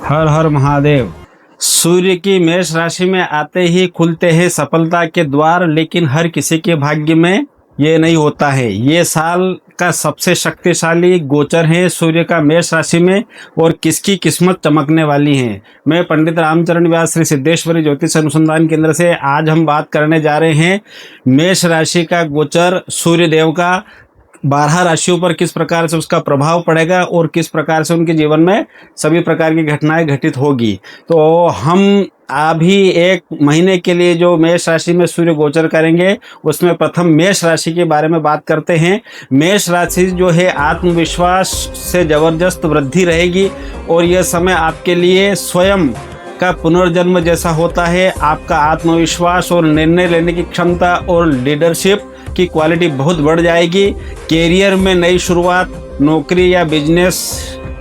हर हर महादेव। सूर्य की मेष राशि में आते ही खुलते हैं सफलता के द्वार, लेकिन हर किसी के भाग्य में ये नहीं होता है। ये साल का सबसे शक्तिशाली गोचर है सूर्य का मेष राशि में, और किसकी किस्मत चमकने वाली है। मैं पंडित रामचरण व्यास श्री सिद्धेश्वरी ज्योतिष अनुसंधान केंद्र से आज हम बात करने जा रहे हैं मेष राशि का गोचर सूर्य देव का 12 राशियों पर किस प्रकार से उसका प्रभाव पड़ेगा और किस प्रकार से उनके जीवन में सभी प्रकार की घटनाएं घटित होगी। तो हम अभी एक महीने के लिए जो मेष राशि में सूर्य गोचर करेंगे उसमें प्रथम मेष राशि के बारे में बात करते हैं। मेष राशि जो है आत्मविश्वास से जबरदस्त वृद्धि रहेगी, और यह समय आपके लिए स्वयं का पुनर्जन्म जैसा होता है। आपका आत्मविश्वास और निर्णय लेने की क्षमता और लीडरशिप की क्वालिटी बहुत बढ़ जाएगी। कैरियर में नई शुरुआत, नौकरी या बिजनेस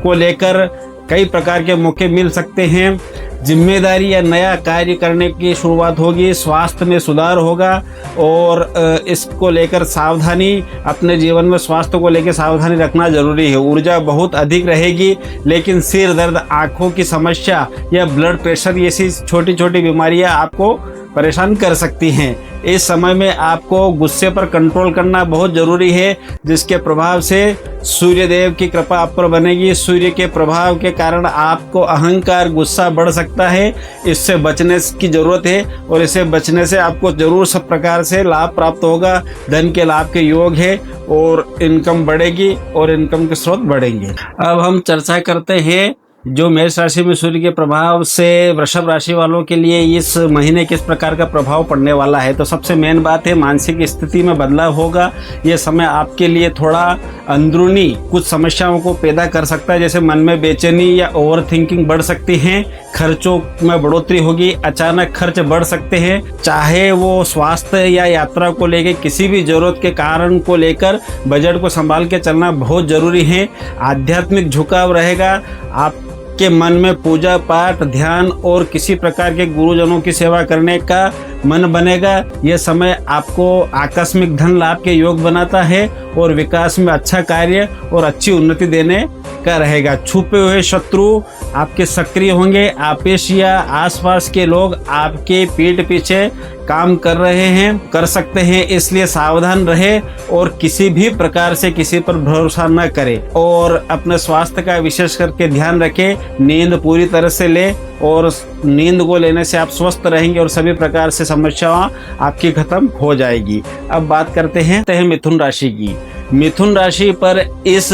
को लेकर कई प्रकार के मौके मिल सकते हैं। जिम्मेदारी या नया कार्य करने की शुरुआत होगी। स्वास्थ्य में सुधार होगा, और इसको लेकर सावधानी, अपने जीवन में स्वास्थ्य को लेकर सावधानी रखना जरूरी है। ऊर्जा बहुत अधिक रहेगी, लेकिन सिर दर्द, आंखों की समस्या या ब्लड प्रेशर जैसी छोटी छोटी बीमारियां आपको परेशान कर सकती हैं। इस समय में आपको गुस्से पर कंट्रोल करना बहुत जरूरी है, जिसके प्रभाव से सूर्य देव की कृपा आप पर बनेगी। सूर्य के प्रभाव के कारण आपको अहंकार, गुस्सा बढ़ सकता है। इससे बचने की जरूरत है, और इससे बचने से आपको जरूर सब प्रकार से लाभ प्राप्त होगा। धन के लाभ के योग है, और इनकम बढ़ेगी और इनकम के स्रोत बढ़ेंगे। अब हम चर्चा करते हैं जो मेष राशि में सूर्य के प्रभाव से वृषभ राशि वालों के लिए इस महीने किस प्रकार का प्रभाव पड़ने वाला है। तो सबसे मेन बात है, मानसिक स्थिति में बदलाव होगा। ये समय आपके लिए थोड़ा अंदरूनी कुछ समस्याओं को पैदा कर सकता है, जैसे मन में बेचैनी या ओवर थिंकिंग बढ़ सकती है। खर्चों में बढ़ोतरी होगी, अचानक खर्च बढ़ सकते हैं। चाहे वो स्वास्थ्य या यात्रा को लेकर किसी भी जरूरत के कारण को लेकर बजट को संभाल के चलना बहुत जरूरी है। आध्यात्मिक झुकाव रहेगा। आप के मन में पूजा पाठ, ध्यान और किसी प्रकार के गुरुजनों की सेवा करने का मन बनेगा। यह समय आपको आकस्मिक धन लाभ के योग बनाता है, और विकास में अच्छा कार्य और अच्छी उन्नति देने का रहेगा। छुपे हुए शत्रु आपके सक्रिय होंगे। आपेश या आसपास के लोग आपके पीठ पीछे काम कर सकते हैं, इसलिए सावधान रहे और किसी भी प्रकार से किसी पर भरोसा न करें। और अपने स्वास्थ्य का विशेष करके ध्यान रखें। नींद पूरी तरह से ले, और नींद को लेने से आप स्वस्थ रहेंगे और सभी प्रकार से समस्याएं आपकी खत्म हो जाएगी। अब बात करते हैं मिथुन राशि की। मिथुन राशि पर इस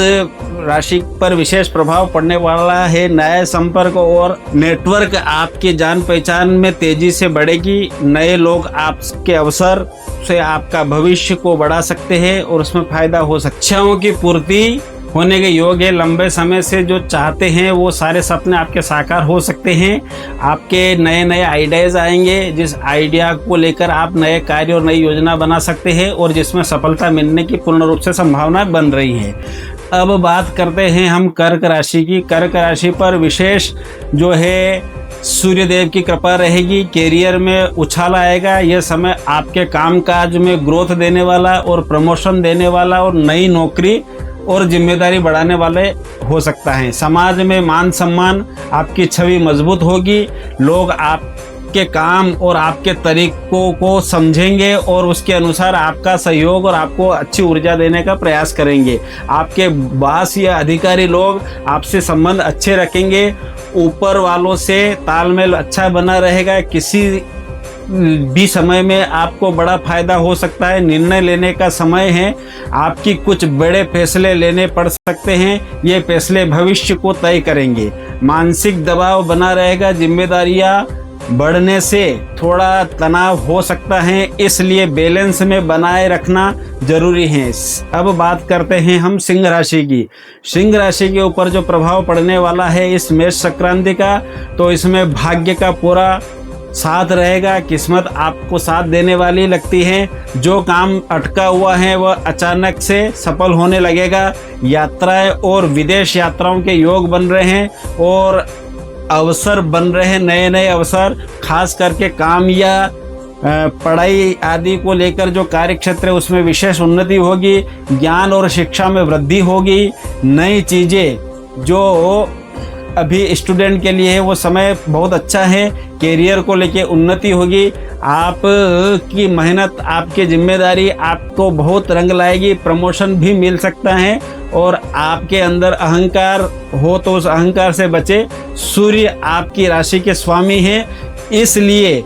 राशि पर विशेष प्रभाव पड़ने वाला है। नए संपर्क और नेटवर्क आपके जान पहचान में तेजी से बढ़ेगी। नए लोग आपके अवसर से आपका भविष्य को बढ़ा सकते हैं, और उसमें फायदा हो सकता है। इच्छाओं की पूर्ति होने के योग है। लंबे समय से जो चाहते हैं वो सारे सपने आपके साकार हो सकते हैं। आपके नए नए आइडियाज आएंगे, जिस आइडिया को लेकर आप नए कार्य और नई योजना बना सकते हैं, और जिसमें सफलता मिलने की पूर्ण रूप से संभावना बन रही है। अब बात करते हैं हम कर्क राशि की। कर्क राशि पर विशेष जो है सूर्य देव की कृपा रहेगी। कैरियर में उछाल आएगा। यह समय आपके कामकाज में ग्रोथ देने वाला और प्रमोशन देने वाला और नई नौकरी और जिम्मेदारी बढ़ाने वाले हो सकता है। समाज में मान सम्मान, आपकी छवि मजबूत होगी। लोग आपके काम और आपके तरीकों को समझेंगे और उसके अनुसार आपका सहयोग और आपको अच्छी ऊर्जा देने का प्रयास करेंगे। आपके बॉस या अधिकारी लोग आपसे संबंध अच्छे रखेंगे। ऊपर वालों से तालमेल अच्छा बना रहेगा। किसी भी समय में आपको बड़ा फायदा हो सकता है। निर्णय लेने का समय है। आपकी कुछ बड़े फैसले लेने पड़ सकते हैं। ये फैसले भविष्य को तय करेंगे। मानसिक दबाव बना रहेगा। जिम्मेदारियां बढ़ने से थोड़ा तनाव हो सकता है, इसलिए बैलेंस में बनाए रखना जरूरी है। अब बात करते हैं हम सिंह राशि की। सिंह राशि के ऊपर जो प्रभाव पड़ने वाला है इस मेष संक्रांति का, तो इसमें भाग्य का पूरा साथ रहेगा। किस्मत आपको साथ देने वाली लगती है। जो काम अटका हुआ है वह अचानक से सफल होने लगेगा। यात्राएं और विदेश यात्राओं के योग बन रहे हैं, और अवसर बन रहे हैं, नए नए अवसर, खास करके काम या पढ़ाई आदि को लेकर जो कार्य क्षेत्र है उसमें विशेष उन्नति होगी। ज्ञान और शिक्षा में वृद्धि होगी। नई चीज़ें जो अभी स्टूडेंट के लिए है वो समय बहुत अच्छा है, कैरियर को लेके उन्नति होगी, आप की मेहनत, आपकी जिम्मेदारी आपको बहुत रंग लाएगी, प्रमोशन भी मिल सकता है। और आपके अंदर अहंकार हो तो उस अहंकार से बचे। सूर्य आपकी राशि के स्वामी हैं, इसलिए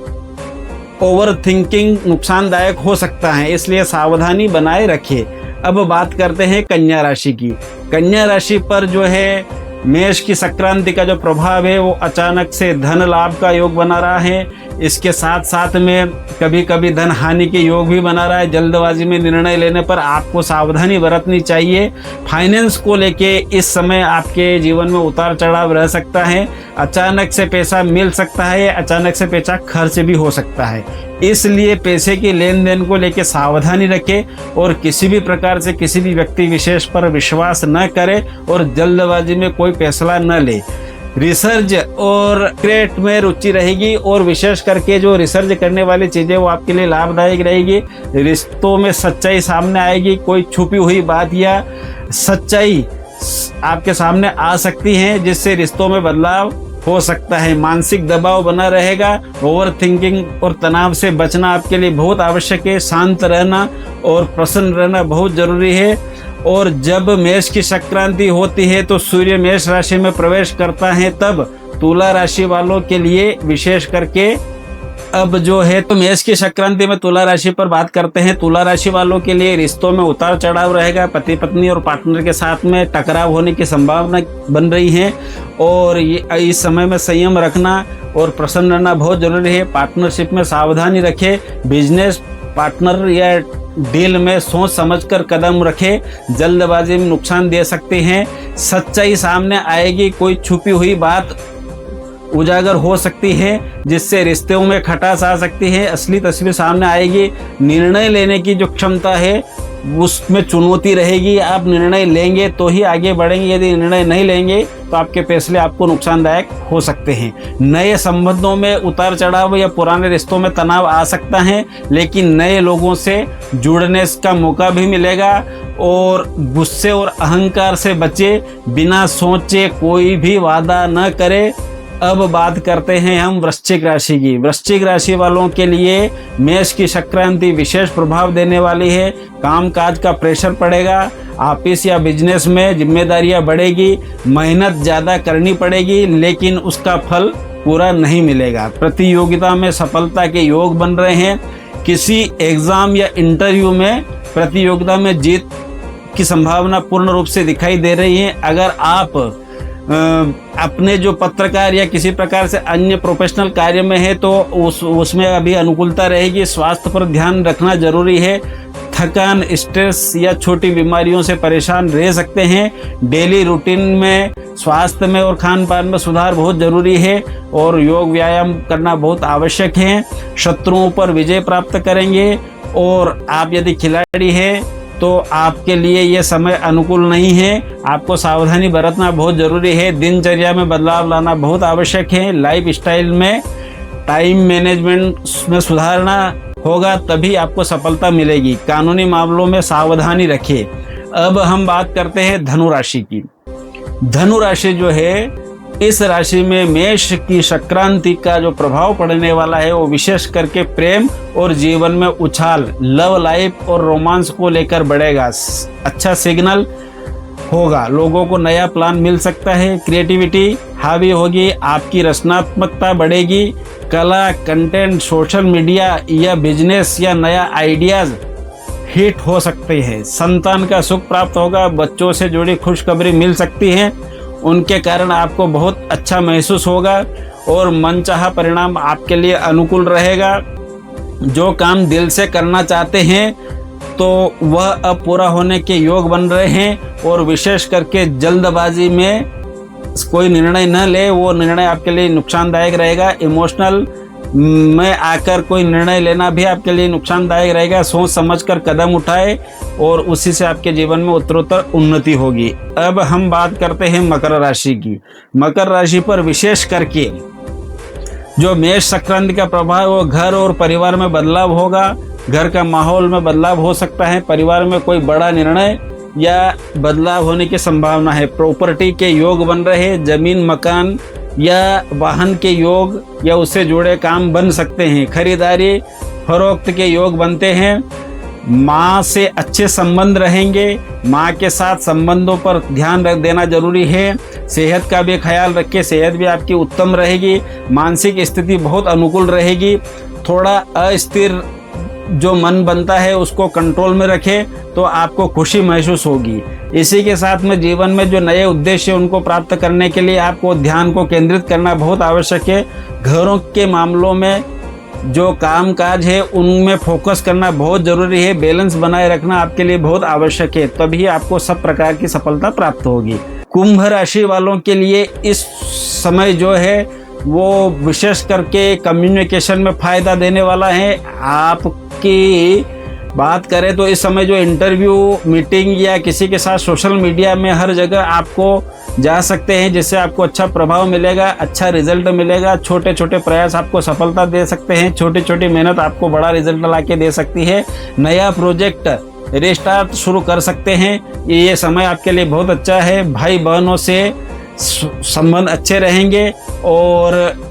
ओवर थिंकिंग नुकसानदायक हो सकता है, इसलिए सावधानी बनाए रखिए। अब बात करते हैं कन्या राशि की। कन्या राशि पर जो है मेष की संक्रांति का जो प्रभाव है वो अचानक से धन लाभ का योग बना रहा है। इसके साथ साथ में कभी कभी धन हानि के योग भी बना रहा है। जल्दबाजी में निर्णय लेने पर आपको सावधानी बरतनी चाहिए। फाइनेंस को लेके इस समय आपके जीवन में उतार चढ़ाव रह सकता है। अचानक से पैसा मिल सकता है, अचानक से पैसा खर्च भी हो सकता है, इसलिए पैसे की लेन देन को लेके सावधानी रखें और किसी भी प्रकार से किसी भी व्यक्ति विशेष पर विश्वास न करें और जल्दबाजी में कोई फैसला न ले। रिसर्च और क्रिएट में रुचि रहेगी और विशेष करके जो रिसर्च करने वाली चीज़ें वो आपके लिए लाभदायक रहेगी। रिश्तों में सच्चाई सामने आएगी, कोई छुपी हुई बात या सच्चाई आपके सामने आ सकती है जिससे रिश्तों में बदलाव हो सकता है। मानसिक दबाव बना रहेगा। ओवर थिंकिंग और तनाव से बचना आपके लिए बहुत आवश्यक है। शांत रहना और प्रसन्न रहना बहुत जरूरी है। और जब मेष की संक्रांति होती है तो सूर्य मेष राशि में प्रवेश करता है, तब तुला राशि वालों के लिए विशेष करके अब जो है तो मेष की संक्रांति में तुला राशि पर बात करते हैं। तुला राशि वालों के लिए रिश्तों में उतार चढ़ाव रहेगा। पति पत्नी और पार्टनर के साथ में टकराव होने की संभावना बन रही है और इस समय में संयम रखना और प्रसन्न रहना बहुत जरूरी है। पार्टनरशिप में सावधानी रखें। बिजनेस पार्टनर या डील में सोच समझकर कदम रखें, जल्दबाजी में नुकसान दे सकते हैं। सच्चाई सामने आएगी, कोई छुपी हुई बात उजागर हो सकती है जिससे रिश्तों में खटास आ सकती है। असली तस्वीर सामने आएगी। निर्णय लेने की जो क्षमता है उसमें चुनौती रहेगी। आप निर्णय लेंगे तो ही आगे बढ़ेंगे, यदि निर्णय नहीं लेंगे तो आपके फैसले आपको नुकसानदायक हो सकते हैं। नए संबंधों में उतार चढ़ाव या पुराने रिश्तों में तनाव आ सकता है, लेकिन नए लोगों से जुड़ने का मौका भी मिलेगा। और गुस्से और अहंकार से बचे, बिना सोचे कोई भी वादा न करे। अब बात करते हैं हम वृश्चिक राशि की। वृश्चिक राशि वालों के लिए मेष की संक्रांति विशेष प्रभाव देने वाली है। कामकाज का प्रेशर पड़ेगा। ऑफिस या बिजनेस में जिम्मेदारियां बढ़ेगी। मेहनत ज़्यादा करनी पड़ेगी, लेकिन उसका फल पूरा नहीं मिलेगा। प्रतियोगिता में सफलता के योग बन रहे हैं। किसी एग्ज़ाम या इंटरव्यू में प्रतियोगिता में जीत की संभावना पूर्ण रूप से दिखाई दे रही है। अगर आप अपने जो पत्रकार या किसी प्रकार से अन्य प्रोफेशनल कार्य में है तो उसमें अभी अनुकूलता रहेगी। स्वास्थ्य पर ध्यान रखना जरूरी है। थकान, स्ट्रेस या छोटी बीमारियों से परेशान रह सकते हैं। डेली रूटीन में स्वास्थ्य में और खान पान में सुधार बहुत जरूरी है और योग व्यायाम करना बहुत आवश्यक है। शत्रुओं पर विजय प्राप्त करेंगे। और आप यदि खिलाड़ी हैं तो आपके लिए ये समय अनुकूल नहीं है। आपको सावधानी बरतना बहुत ज़रूरी है। दिनचर्या में बदलाव लाना बहुत आवश्यक है। लाइफ स्टाइल में टाइम मैनेजमेंट में सुधारना होगा, तभी आपको सफलता मिलेगी। कानूनी मामलों में सावधानी रखिए। अब हम बात करते हैं धनु राशि की। धनु राशि जो है, इस राशि में मेष की संक्रांति का जो प्रभाव पड़ने वाला है वो विशेष करके प्रेम और जीवन में उछाल, लव लाइफ और रोमांस को लेकर बढ़ेगा। अच्छा सिग्नल होगा। लोगों को नया प्लान मिल सकता है। क्रिएटिविटी हावी होगी। आपकी रचनात्मकता बढ़ेगी। कला, कंटेंट, सोशल मीडिया या बिजनेस या नया आइडियाज हिट हो सकते हैं। संतान का सुख प्राप्त होगा। बच्चों से जुड़ी खुशखबरी मिल सकती है, उनके कारण आपको बहुत अच्छा महसूस होगा और मनचाहा परिणाम आपके लिए अनुकूल रहेगा। जो काम दिल से करना चाहते हैं तो वह अब पूरा होने के योग बन रहे हैं। और विशेष करके जल्दबाजी में कोई निर्णय न ले, वो निर्णय आपके लिए नुकसानदायक रहेगा। इमोशनल में आकर कोई निर्णय लेना भी आपके लिए नुकसानदायक रहेगा। सोच समझकर कदम उठाए और उसी से आपके जीवन में उत्तरोत्तर उन्नति होगी। अब हम बात करते हैं मकर राशि की। मकर राशि पर विशेष करके जो मेष संक्रांति का प्रभाव है वो घर और परिवार में बदलाव होगा। घर का माहौल में बदलाव हो सकता है। परिवार में कोई बड़ा निर्णय या बदलाव होने की संभावना है। प्रॉपर्टी के योग बन रहे, जमीन मकान या वाहन के योग या उससे जुड़े काम बन सकते हैं। खरीदारी फरोख्त के योग बनते हैं। माँ से अच्छे संबंध रहेंगे। माँ के साथ संबंधों पर ध्यान रख देना जरूरी है। सेहत का भी ख्याल रखें, सेहत भी आपकी उत्तम रहेगी। मानसिक स्थिति बहुत अनुकूल रहेगी। थोड़ा अस्थिर जो मन बनता है उसको कंट्रोल में रखें तो आपको खुशी महसूस होगी। इसी के साथ में जीवन में जो नए उद्देश्य उनको प्राप्त करने के लिए आपको ध्यान को केंद्रित करना बहुत आवश्यक है। घरों के मामलों में जो काम काज है उनमें फोकस करना बहुत ज़रूरी है। बैलेंस बनाए रखना आपके लिए बहुत आवश्यक है, तभी आपको सब प्रकार की सफलता प्राप्त होगी। कुंभ राशि वालों के लिए इस समय जो है वो विशेष करके कम्युनिकेशन में फ़ायदा देने वाला है। आपकी बात करें तो इस समय जो इंटरव्यू, मीटिंग या किसी के साथ सोशल मीडिया में हर जगह आपको जा सकते हैं, जिससे आपको अच्छा प्रभाव मिलेगा, अच्छा रिजल्ट मिलेगा। छोटे छोटे प्रयास आपको सफलता दे सकते हैं। छोटी छोटी मेहनत आपको बड़ा रिजल्ट ला के दे सकती है। नया प्रोजेक्ट रिस्टार्ट शुरू कर सकते हैं। ये समय आपके लिए बहुत अच्छा है। भाई बहनों से संबंध अच्छे रहेंगे और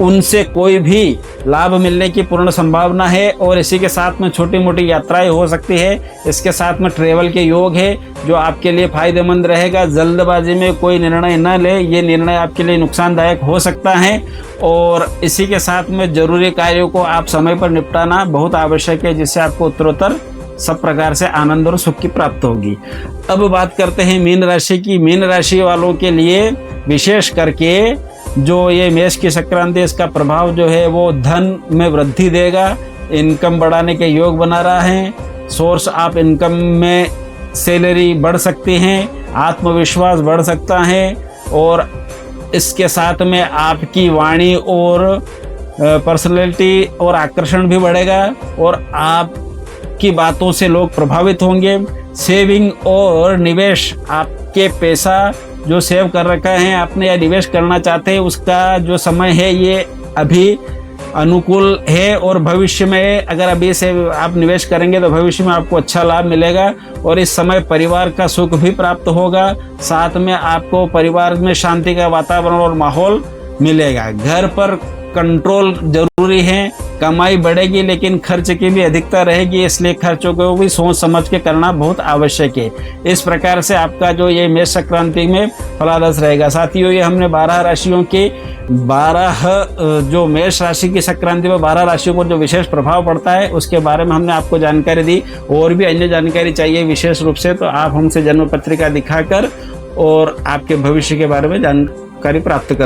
उनसे कोई भी लाभ मिलने की पूर्ण संभावना है। और इसी के साथ में छोटी मोटी यात्राएं हो सकती है। इसके साथ में ट्रेवल के योग है जो आपके लिए फायदेमंद रहेगा। जल्दबाजी में कोई निर्णय न ले, ये निर्णय आपके लिए नुकसानदायक हो सकता है। और इसी के साथ में जरूरी कार्यों को आप समय पर निपटाना बहुत आवश्यक है, जिससे आपको उत्तरोत्तर सब प्रकार से आनंद और सुख की प्राप्त होगी। अब बात करते हैं मीन राशि की। मीन राशि वालों के लिए विशेष करके जो ये मेष की संक्रांति, इसका प्रभाव जो है वो धन में वृद्धि देगा। इनकम बढ़ाने के योग बना रहा है। सोर्स ऑफ इनकम में सैलरी बढ़ सकती हैं, आत्मविश्वास बढ़ सकता है और इसके साथ में आपकी वाणी और पर्सनैलिटी और आकर्षण भी बढ़ेगा और आपकी बातों से लोग प्रभावित होंगे। सेविंग और निवेश, आपके पैसा जो सेव कर रखा है आपने या निवेश करना चाहते हैं, उसका जो समय है ये अभी अनुकूल है। और भविष्य में अगर अभी से आप निवेश करेंगे तो भविष्य में आपको अच्छा लाभ मिलेगा। और इस समय परिवार का सुख भी प्राप्त होगा। साथ में आपको परिवार में शांति का वातावरण और माहौल मिलेगा। घर पर कंट्रोल जरूरी है। कमाई बढ़ेगी लेकिन खर्च की भी अधिकता रहेगी, इसलिए खर्चों को भी सोच समझ के करना बहुत आवश्यक है। इस प्रकार से आपका जो ये मेष संक्रांति में फलादेश रहेगा। साथियों, ये हमने 12 राशियों के 12 जो मेष राशि की संक्रांति में 12 राशियों पर जो विशेष प्रभाव पड़ता है उसके बारे में हमने आपको जानकारी दी। और भी अन्य जानकारी चाहिए विशेष रूप से तो आप हमसे जन्म पत्रिका दिखाकर और आपके भविष्य के बारे में जानकारी प्राप्त कर